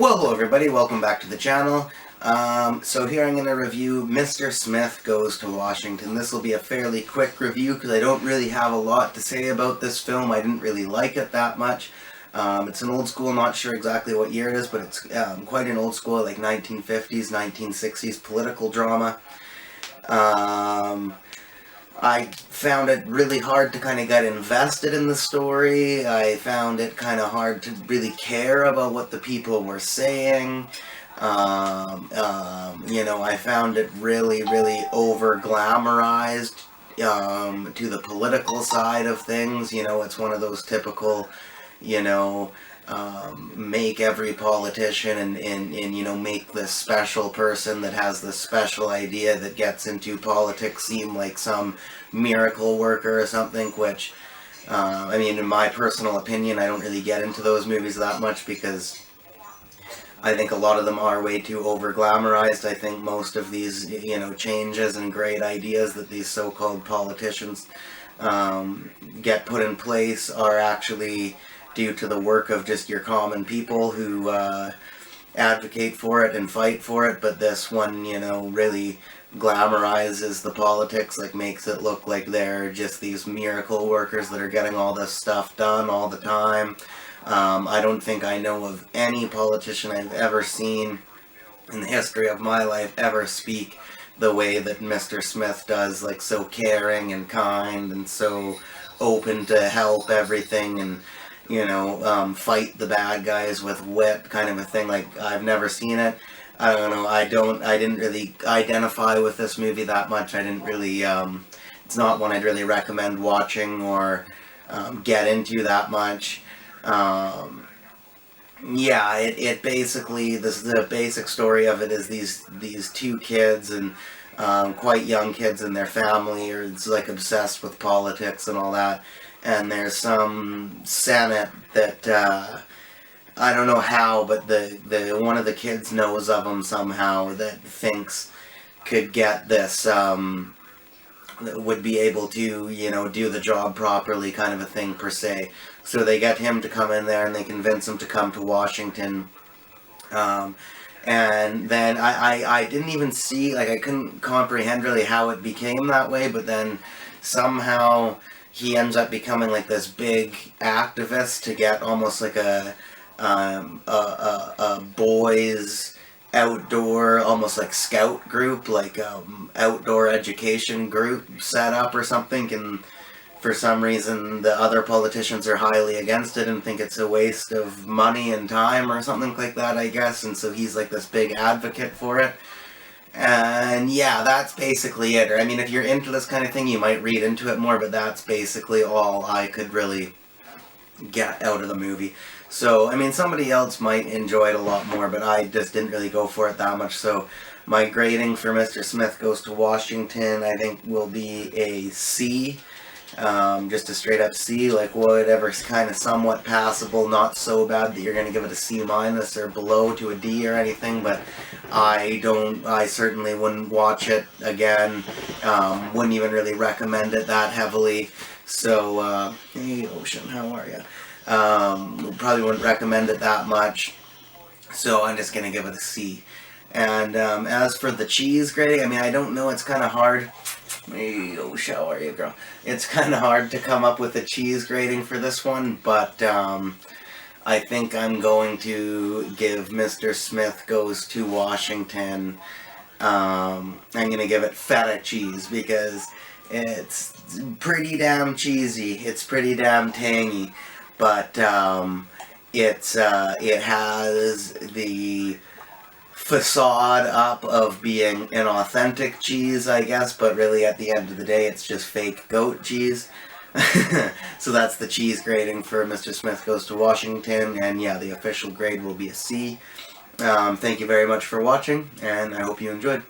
Well, hello everybody, welcome back to the channel. So here I'm going to review Mr. Smith Goes to Washington. This will be a fairly quick review because I don't really have a lot to say about this film. I didn't really like it that much. It's an old school, not sure exactly what year it is, but it's quite an old school, like 1950s, 1960s political drama. I found it really hard to kind of get invested in the story. I found it kind of hard to really care about what the people were saying. I found it really, really over-glamorized to the political side of things. It's one of those typical, make every politician and make this special person that has this special idea that gets into politics seem like some miracle worker or something, which, in my personal opinion, I don't really get into those movies that much because I think a lot of them are way too over-glamorized. I think most of these, changes and great ideas that these so-called politicians get put in place are actually due to the work of just your common people who advocate for it and fight for it, but this one, really glamorizes the politics, like makes it look like they're just these miracle workers that are getting all this stuff done all the time. I don't think I know of any politician I've ever seen in the history of my life ever speak the way that Mr. Smith does, like so caring and kind and so open to help everything and fight the bad guys with wit, kind of a thing. Like, I've never seen it. I don't know, I didn't really identify with this movie that much. I didn't really, it's not one I'd really recommend watching or get into that much. It basically, the basic story of it is these two kids and quite young kids and their family are like obsessed with politics and all that. And there's some Senate that I don't know how, but the one of the kids knows of them somehow that thinks could get this would be able to do the job properly, kind of a thing per se. So they get him to come in there and they convince him to come to Washington. And then I didn't even see, like, I couldn't comprehend really how it became that way, but then somehow he ends up becoming like this big activist to get almost like a boys outdoor, almost like scout group, like outdoor education group set up or something, and for some reason the other politicians are highly against it and think it's a waste of money and time or something like that, I guess, and so he's like this big advocate for it. And yeah, that's basically it. Or, if you're into this kind of thing, you might read into it more, but that's basically all I could really get out of the movie. So, somebody else might enjoy it a lot more, but I just didn't really go for it that much. So, my grading for Mr. Smith Goes to Washington, I think, will be a C. Just a straight up C, like whatever's kind of somewhat passable, not so bad that you're going to give it a C minus or below to a D or anything, but I certainly wouldn't watch it again, wouldn't even really recommend it that heavily. So, hey Ocean, how are you? Probably wouldn't recommend it that much, so I'm just going to give it a C. And as for the cheese grading, I don't know, it's kind of hard. Hey, Ocean, how are you, girl? It's kind of hard to come up with a cheese grading for this one, but I think I'm going to give Mr. Smith Goes to Washington, I'm going to give it feta cheese because it's pretty damn cheesy, it's pretty damn tangy, but it has the facade up of being an authentic cheese, I guess, but really at the end of the day it's just fake goat cheese. So that's the cheese grading for Mr. Smith Goes to Washington, and yeah, the official grade will be a C. Thank you very much for watching, and I hope you enjoyed.